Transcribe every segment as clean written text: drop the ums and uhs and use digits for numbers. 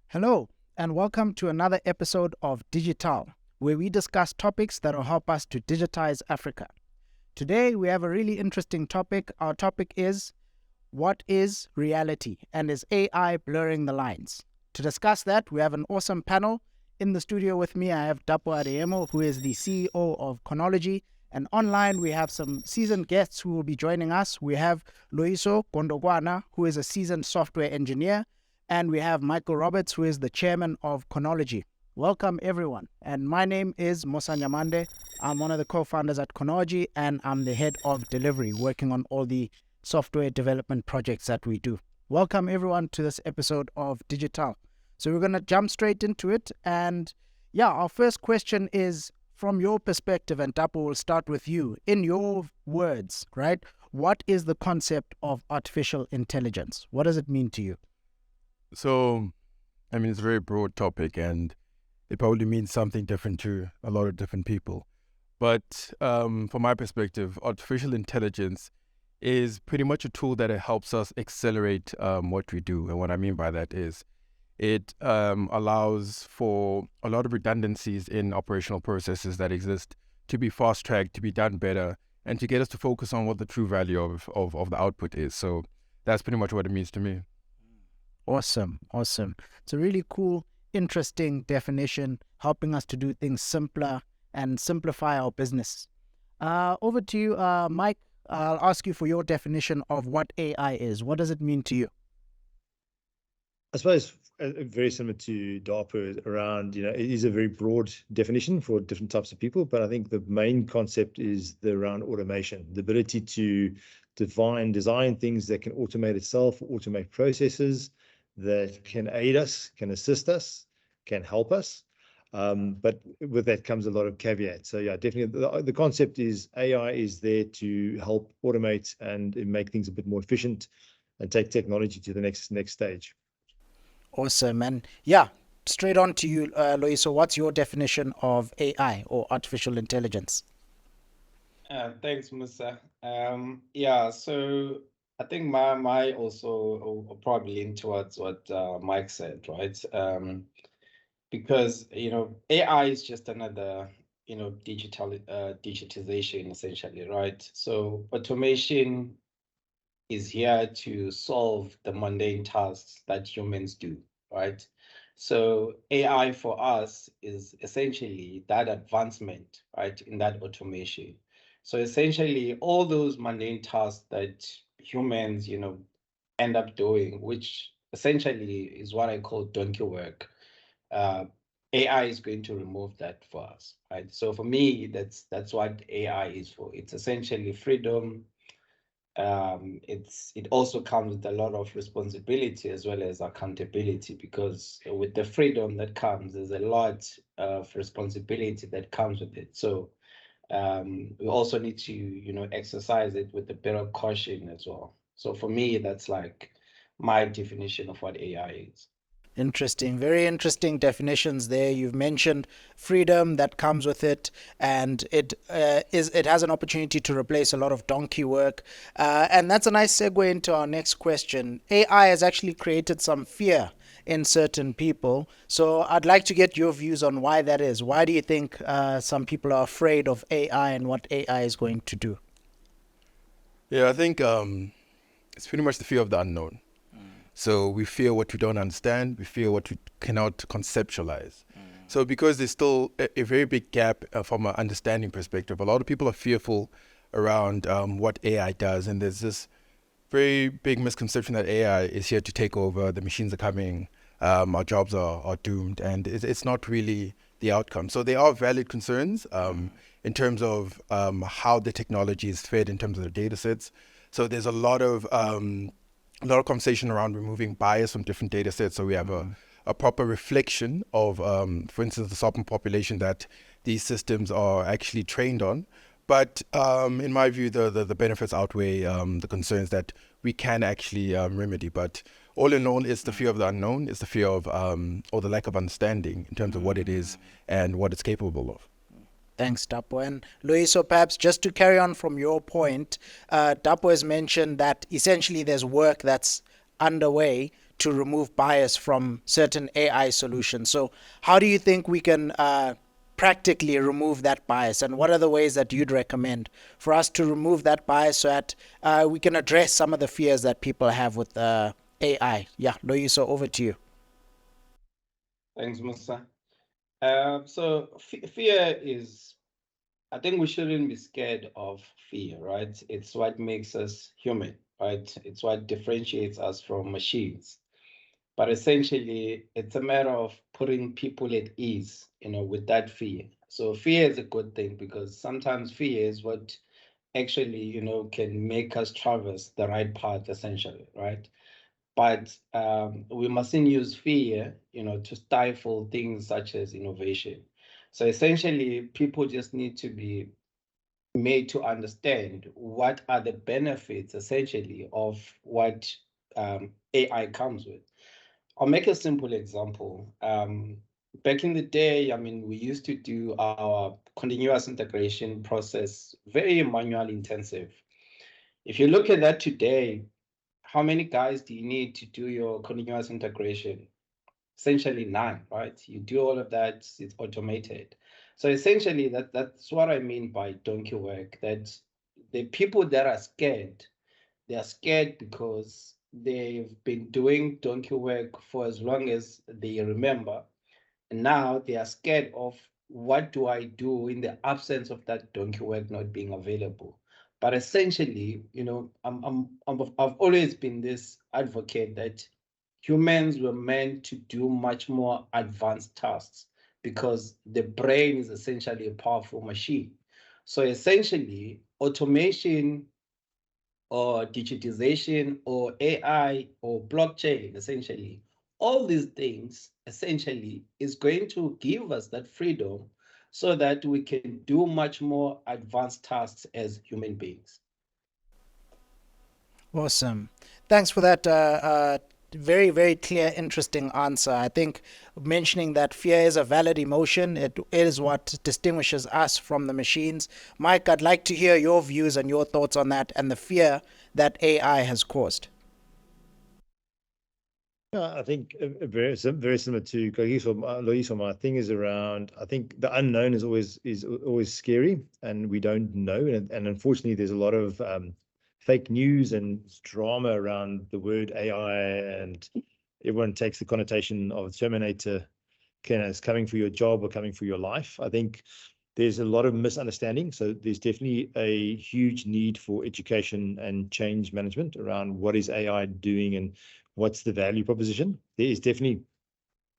Hello, and welcome to another episode of DigiTaal, where we discuss topics that will help us to digitize Africa. Today, we have a really interesting topic. Our topic is, what is reality, and is AI blurring the lines? To discuss that, we have an awesome panel. In the studio with me, I have Dapo Adeyemo, who is the CEO of Chronology, and online we have some seasoned guests who will be joining us. We have Loiso Gondogwana, who is a seasoned software engineer, and we have Michael Roberts, who is the chairman of Chronology. Welcome, everyone. And my name is Musa Nyamande. I'm one of the co-founders at Chronology, and I'm the head of delivery, working on all the software development projects that we do. Welcome, everyone, to this episode of DigiTaal. So we're going to jump straight into it. And yeah, our first question is, from your perspective, and Dapo, will start with you. In your words, right, what is the concept of artificial intelligence? What does it mean to you? So, it's a very broad topic, and it probably means something different to a lot of different people. But from my perspective, artificial intelligence is pretty much a tool that helps us accelerate what we do. And what I mean by that is it allows for a lot of redundancies in operational processes that exist to be fast-tracked, to be done better, and to get us to focus on what the true value of the output is. So that's pretty much what it means to me. Awesome. It's a really cool, interesting definition, helping us to do things simpler and simplify our business. Over to you, Mike. I'll ask you for your definition of what AI is. What does it mean to you? I suppose very similar to DARPA around, it is a very broad definition for different types of people, but I think the main concept is around automation, the ability to design things that can automate itself, automate processes that can aid us, can assist us, can help us. But with that comes a lot of caveats. So yeah, definitely the concept is AI is there to help automate and make things a bit more efficient and take technology to the next stage. Awesome. And yeah, straight on to you, Lois. So what's your definition of AI or artificial intelligence? Thanks, Musa. So I think my also probably lean towards what Mike said, right? Because AI is just another digitization essentially, right? So automation is here to solve the mundane tasks that humans do, right? So AI for us is essentially that advancement, right, in that automation. So essentially all those mundane tasks that humans, end up doing, which essentially is what I call donkey work, AI is going to remove that for us, right? So for me, that's what AI is for. It's essentially freedom. It also comes with a lot of responsibility as well as accountability, because with the freedom that comes, there's a lot of responsibility that comes with it. So we also need to exercise it with a bit of caution as well. So for me, that's like my definition of what AI is. Interesting, very interesting definitions there. You've mentioned freedom that comes with it, and it has an opportunity to replace a lot of donkey work. And that's a nice segue into our next question. AI has actually created some fear in certain people. So I'd like to get your views on why that is. Why do you think some people are afraid of AI and what AI is going to do? Yeah, I think it's pretty much the fear of the unknown. So we fear what we don't understand. We fear what we cannot conceptualize. So because there's still a very big gap from an understanding perspective, a lot of people are fearful around what AI does. And there's this very big misconception that AI is here to take over. The machines are coming. Our jobs are doomed. And it's not really the outcome. So there are valid concerns in terms of how the technology is fed in terms of the data sets. So there's a lot of conversation around removing bias from different data sets. So we have a proper reflection of, for instance, the sovereign population that these systems are actually trained on. But in my view, the benefits outweigh the concerns that we can actually remedy. But all in all, it's the fear of the unknown. It's the fear of, or the lack of understanding in terms of what it is and what it's capable of. Thanks, Dapo. And Loiso, perhaps just to carry on from your point, Dapo has mentioned that essentially there's work that's underway to remove bias from certain AI solutions. So, how do you think we can practically remove that bias? And what are the ways that you'd recommend for us to remove that bias so that we can address some of the fears that people have with AI? Yeah, Loiso, over to you. Thanks, Musa. So fear is, I think we shouldn't be scared of fear, right? It's what makes us human, right? It's what differentiates us from machines. But essentially, it's a matter of putting people at ease, with that fear. So fear is a good thing because sometimes fear is what actually, can make us traverse the right path, essentially, right? But we mustn't use fear, to stifle things such as innovation. So essentially, people just need to be made to understand what are the benefits, essentially, of what AI comes with. I'll make a simple example. Back in the day, I mean, we used to do our continuous integration process very manual intensive. If you look at that today, how many guys do you need to do your continuous integration? Essentially none, right? You do all of that, it's automated. So essentially that's what I mean by donkey work, that the people that are scared, they are scared because they've been doing donkey work for as long as they remember. And now they are scared of what do I do in the absence of that donkey work not being available. But essentially, I've always been this advocate that humans were meant to do much more advanced tasks because the brain is essentially a powerful machine. So essentially, automation or digitization or AI or blockchain, essentially, all these things essentially is going to give us that freedom so that we can do much more advanced tasks as human beings. Awesome. Thanks for that very, very clear, interesting answer. I think mentioning that fear is a valid emotion, it is what distinguishes us from the machines. Mike, I'd like to hear your views and your thoughts on that and the fear that AI has caused. Yeah, I think very similar to Loiso. My thing is around. I think the unknown is always scary, and we don't know. And unfortunately, there's a lot of fake news and drama around the word AI, and everyone takes the connotation of Terminator, as coming for your job or coming for your life. I think there's a lot of misunderstanding. So there's definitely a huge need for education and change management around what is AI doing and what's the value proposition. There is definitely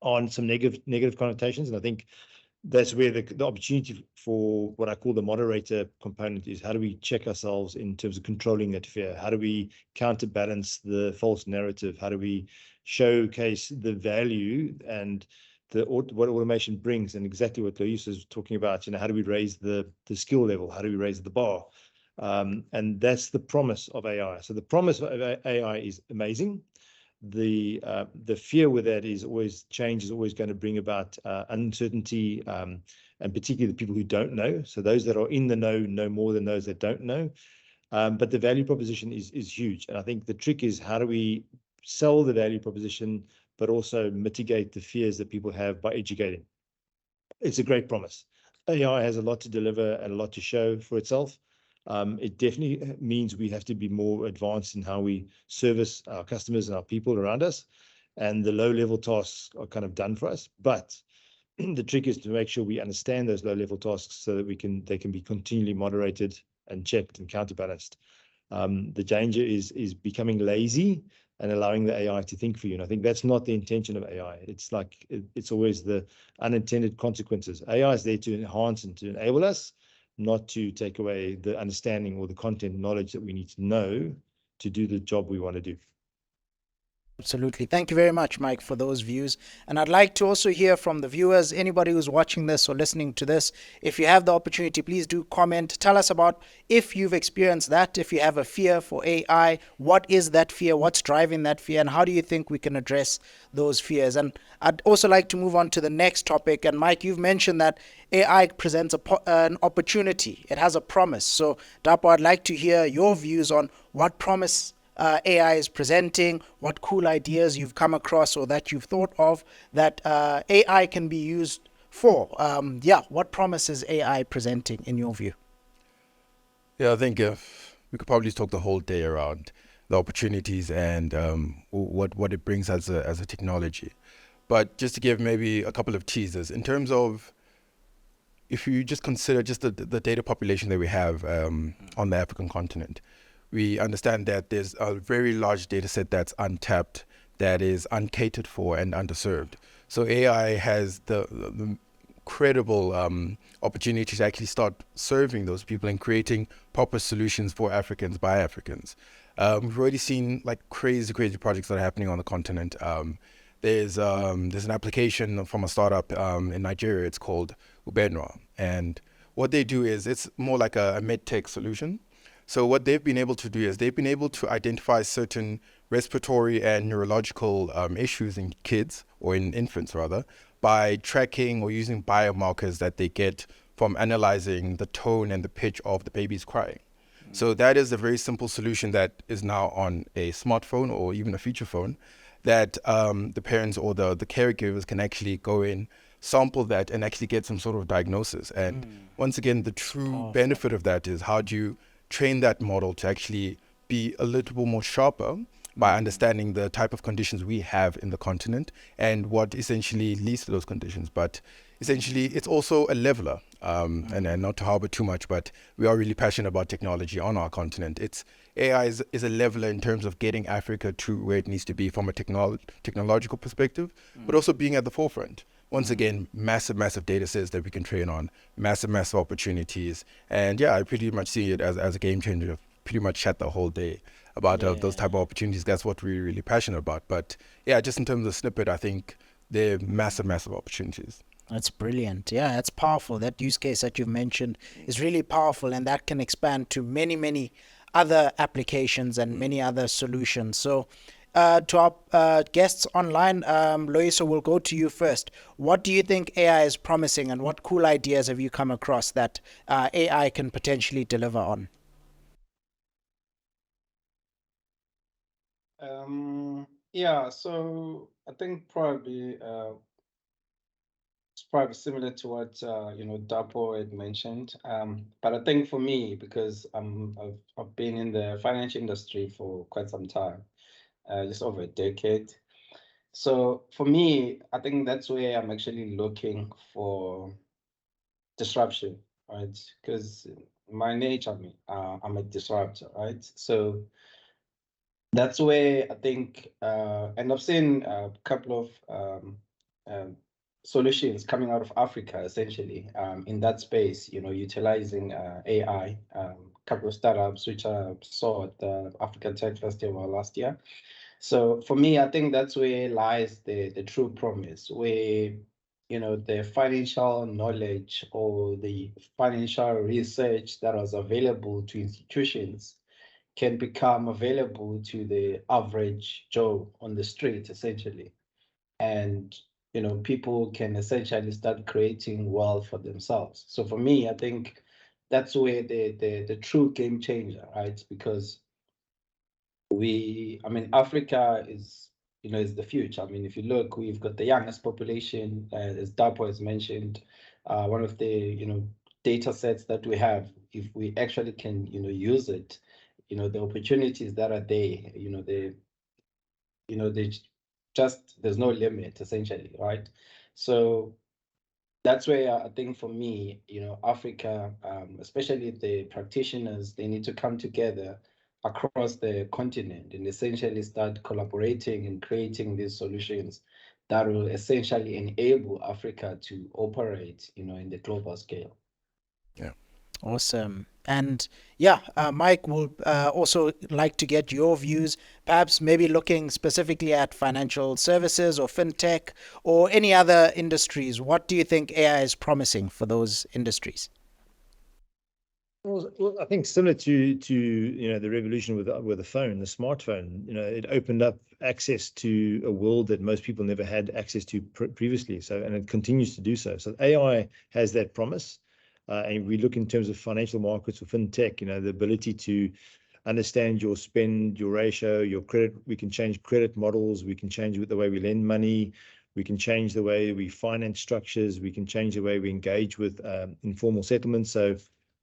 on some negative connotations, and I think that's where the opportunity for what I call the moderator component is. How do we check ourselves in terms of controlling that fear? How do we counterbalance the false narrative? How do we showcase the value and what automation brings, and exactly what Lois is talking about? How do we raise the skill level? How do we raise the bar? And that's the promise of AI. So the promise of AI is amazing. The fear with that is always change is always going to bring about uncertainty, and particularly the people who don't know. So those that are in the know more than those that don't know. But the value proposition is huge, and I think the trick is how do we sell the value proposition, but also mitigate the fears that people have by educating. It's a great promise. AI has a lot to deliver and a lot to show for itself. It definitely means we have to be more advanced in how we service our customers and our people around us. And the low-level tasks are kind of done for us. But the trick is to make sure we understand those low-level tasks so that they can be continually moderated and checked and counterbalanced. The danger is becoming lazy and allowing the AI to think for you. And I think that's not the intention of AI. It's always the unintended consequences. AI is there to enhance and to enable us, not to take away the understanding or the content knowledge that we need to know to do the job we want to do. Absolutely. Thank you very much, Mike, for those views. And I'd like to also hear from the viewers, anybody who's watching this or listening to this. If you have the opportunity, please do comment. Tell us about if you've experienced that, if you have a fear for AI, what is that fear, what's driving that fear, and how do you think we can address those fears? And I'd also like to move on to the next topic. And Mike, you've mentioned that AI presents an opportunity, it has a promise. So, Dapo, I'd like to hear your views on what promise AI is presenting, what cool ideas you've come across or that you've thought of that AI can be used for. What promise is AI presenting in your view? Yeah, I think we could probably talk the whole day around the opportunities and what it brings as a technology. But just to give maybe a couple of teasers in terms of, if you just consider just the data population that we have on the African continent, we understand that there's a very large data set that's untapped, that is uncatered for and underserved. So AI has the credible opportunity to actually start serving those people and creating proper solutions for Africans by Africans. We've already seen like crazy projects that are happening on the continent. There's an application from a startup in Nigeria. It's called Ubenwa, and what they do is it's more like a medtech solution. So what they've been able to do is they've been able to identify certain respiratory and neurological issues in kids, or in infants rather, by tracking or using biomarkers that they get from analyzing the tone and the pitch of the baby's crying. So that is a very simple solution that is now on a smartphone or even a feature phone that the parents or the caregivers can actually go in, sample that, and actually get some sort of diagnosis. And once again, the true benefit of that is how do you train that model to actually be a little bit more sharper by understanding the type of conditions we have in the continent and what essentially leads to those conditions. But essentially, it's also a leveler. And not to harbor too much, but we are really passionate about technology on our continent. AI is a leveler in terms of getting Africa to where it needs to be from a technological perspective, but also being at the forefront. Once again, massive data sets that we can train on, massive opportunities. And yeah, I pretty much see it as a game changer. Pretty much chat the whole day about those type of opportunities. That's what we're really passionate about. But yeah, just in terms of snippet, I think they're massive opportunities. That's brilliant. Yeah, that's powerful. That use case that you've mentioned is really powerful, and that can expand to many other applications and many other solutions. So, to our guests online, Loiso, we'll go to you first. What do you think AI is promising, and what cool ideas have you come across that AI can potentially deliver on? Yeah, so I think probably it's probably similar to what Dapo had mentioned. But I think for me, because I've been in the financial industry for quite some time, just over a decade. So for me, I think that's where I'm actually looking for disruption, right? Because my nature, I'm a disruptor, right? So that's where I think, and I've seen a couple of um, solutions coming out of Africa, essentially, in that space, utilizing AI, couple of startups which I saw at the African Tech Festival last year. So for me, I think that's where lies the true promise, where the financial knowledge or the financial research that was available to institutions can become available to the average Joe on the street, essentially. And people can essentially start creating wealth for themselves. So for me, I think that's where the true game changer, right? Because Africa is the future. I mean, if you look, we've got the youngest population, as Dapo has mentioned. One of the data sets that we have, if we actually can use it, the opportunities that are there, they just there's no limit, essentially, right? So that's where I think for me, Africa, especially the practitioners, they need to come together across the continent and essentially start collaborating and creating these solutions that will essentially enable Africa to operate, in the global scale. Yeah. Awesome. And yeah, Mike will also like to get your views, perhaps maybe looking specifically at financial services or fintech or any other industries. What do you think AI is promising for those industries? Well, I think similar to the revolution with the phone, the smartphone. It opened up access to a world that most people never had access to previously. So, and it continues to do so. So AI has that promise. And we look in terms of financial markets or fintech. The ability to understand your spend, your ratio, your credit. We can change credit models. We can change the way we lend money. We can change the way we finance structures. We can change the way we engage with informal settlements. So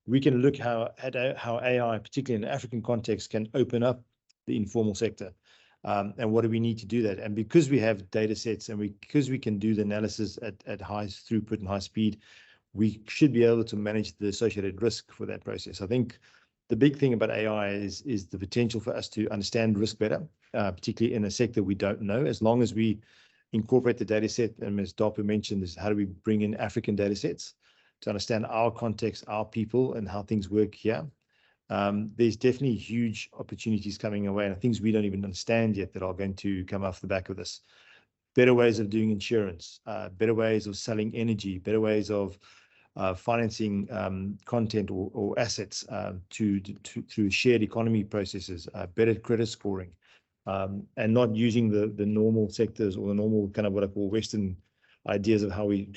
we can look at how AI, particularly in the African context, can open up the informal sector. And what do we need to do that? And because we have data sets and because we can do the analysis at high throughput and high speed, we should be able to manage the associated risk for that process. I think the big thing about AI is the potential for us to understand risk better, particularly in a sector we don't know. As long as we incorporate the data set, and as Dapo mentioned, is how do we bring in African data sets to understand our context, our people, and how things work here. There's definitely huge opportunities coming away and things we don't even understand yet that are going to come off the back of this. Better ways of doing insurance, better ways of selling energy, better ways of financing content or assets through shared economy processes, better credit scoring, and not using the normal sectors or the normal kind of what I call Western ideas of how we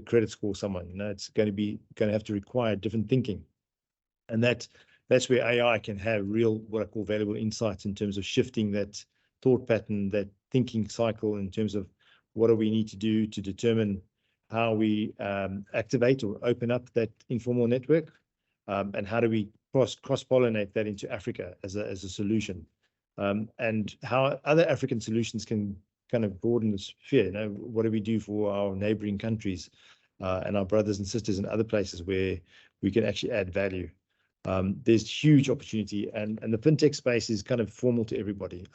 credit score someone. It's going to have to require different thinking, and that's where AI can have real what I call valuable insights in terms of shifting that thought pattern, that thinking cycle, in terms of what do we need to do to determine how we activate or open up that informal network, and how do we cross-pollinate that into Africa as a solution, and how other African solutions can kind of broaden the sphere. What do we do for our neighboring countries and our brothers and sisters in other places where we can actually add value? There's huge opportunity, and the fintech space is kind of formal to everybody.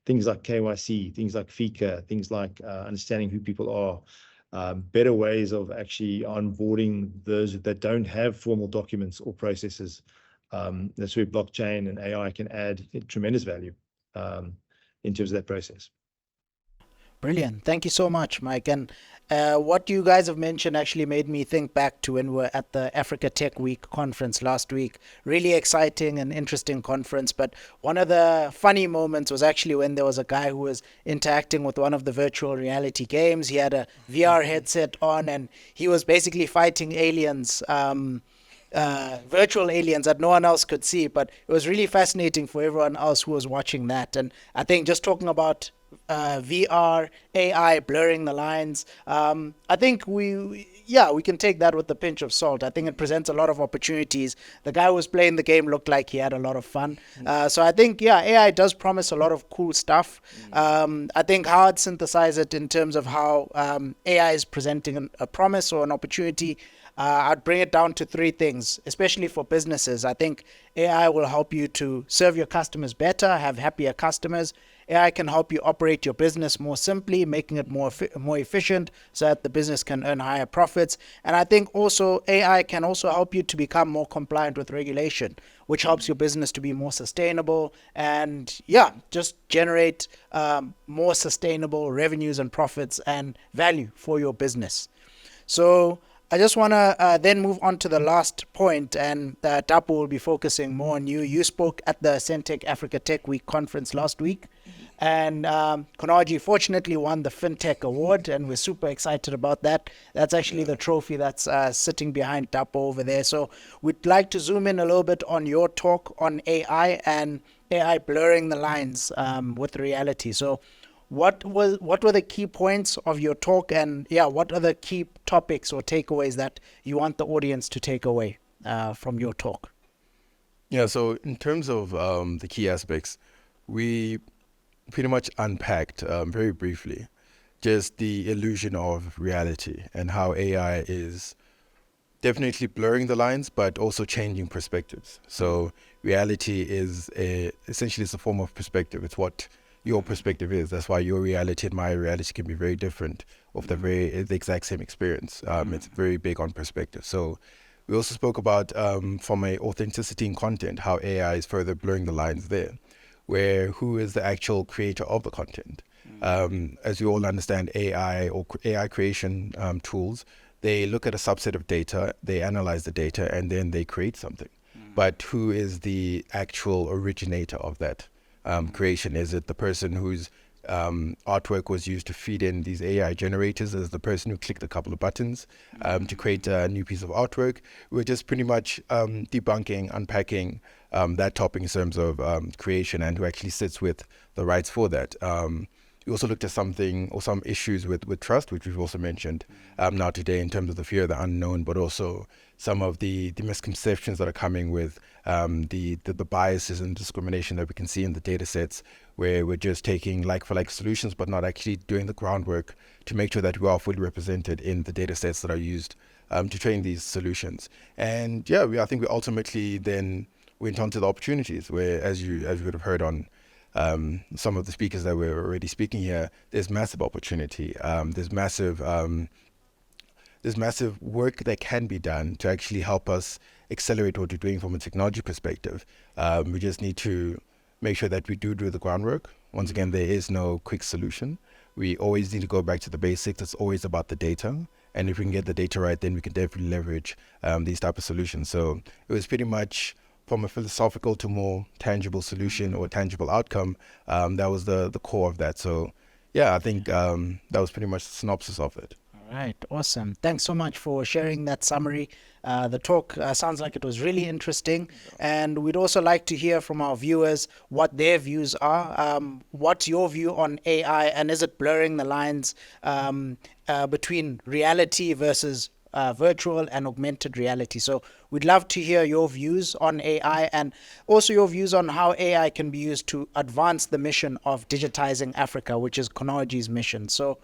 Things like KYC, things like FICA, things like understanding who people are, better ways of actually onboarding those that don't have formal documents or processes. That's where blockchain and AI can add tremendous value in terms of that process. Brilliant. Thank you so much, Mike. And what you guys have mentioned actually made me think back to when we were at the Africa Tech Week conference last week. Really exciting and interesting conference. But one of the funny moments was actually when there was a guy who was interacting with one of the virtual reality games. He had a VR headset on and he was basically fighting aliens. Virtual aliens that no one else could see, but it was really fascinating for everyone else who was watching that. And I think just talking about VR, AI blurring the lines, I think we can take that with a pinch of salt. I think it presents a lot of opportunities. The guy who was playing the game looked like he had a lot of fun. So I think, AI does promise a lot of cool stuff. I think how I'd synthesize it in terms of how AI is presenting a promise or an opportunity, I'd bring it down to three things, especially for businesses. I think AI will help you to serve your customers better, have happier customers. AI can help you operate your business more simply, making it more efficient so that the business can earn higher profits. And I think also AI can also help you to become more compliant with regulation, which helps your business to be more sustainable and just generate more sustainable revenues and profits and value for your business. So I just want to then move on to the last point, and Dapo will be focusing more on you. You spoke at the Centec Africa Tech Week conference last week, and Konaji fortunately won the FinTech Award, and we're super excited about that. That's actually the trophy that's sitting behind Dapo over there. So we'd like to zoom in a little bit on your talk on AI and AI blurring the lines with reality. So what were the key points of your talk, and what are the key topics or takeaways that you want the audience to take away from your talk? So in terms of the key aspects, we pretty much unpacked very briefly just the illusion of reality and how AI is definitely blurring the lines, but also changing perspectives. So reality is essentially it's a form of perspective. It's what your perspective is. That's why your reality and my reality can be very different of the exact same experience. It's very big on perspective. So We also spoke about from a authenticity in content, how AI is further blurring the lines there, where who is the actual creator of the content. As you all understand, AI or AI creation tools, they look at a subset of data, they analyze the data, and then they create something. But who is the actual originator of that creation? Is it the person whose artwork was used to feed in these AI generators? As the person who clicked a couple of buttons to create a new piece of artwork? We're just pretty much debunking, unpacking that topic in terms of creation and who actually sits with the rights for that. We also looked at something or some issues with trust, which we've also mentioned now today in terms of the fear of the unknown, but also some of the misconceptions that are coming with the biases and discrimination that we can see in the data sets, where we're just taking like-for-like solutions, but not actually doing the groundwork to make sure that we are fully represented in the data sets that are used to train these solutions. And yeah, I think we ultimately then went on to the opportunities, where, as you would have heard on some of the speakers that were already speaking here, there's massive opportunity. There's massive work that can be done to actually help us accelerate what we're doing from a technology perspective. We just need to make sure that we do the groundwork. Once again, there is no quick solution. We always need to go back to the basics. It's always about the data. And if we can get the data right, then we can definitely leverage these type of solutions. So it was pretty much from a philosophical to more tangible solution or tangible outcome. That was the core of that. So yeah, I think that was pretty much the synopsis of it. All right, awesome. Thanks so much for sharing that summary. The talk sounds like it was really interesting, and we'd also like to hear from our viewers what their views are. What's your view on AI, and is it blurring the lines between reality versus virtual and augmented reality? So we'd love to hear your views on AI, and also your views on how AI can be used to advance the mission of digitizing Africa, which is Konoji's mission. So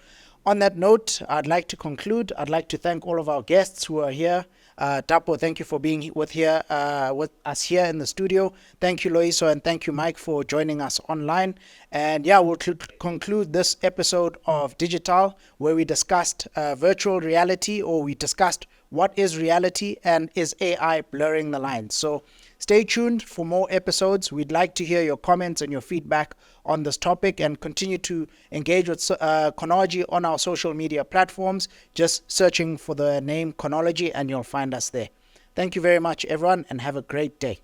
on that note, I'd like to conclude. I'd like to thank all of our guests who are here. Tapo, thank you for being with us here in the studio. Thank you, Loiso, and thank you, Mike, for joining us online. And yeah, we'll conclude this episode of DigiTaal, where we discussed virtual reality, or we discussed what is reality and is AI blurring the lines. So stay tuned for more episodes. We'd like to hear your comments and your feedback on this topic, and continue to engage with Konoji on our social media platforms. Just searching for the name Konology and you'll find us there. Thank you very much, everyone, and have a great day.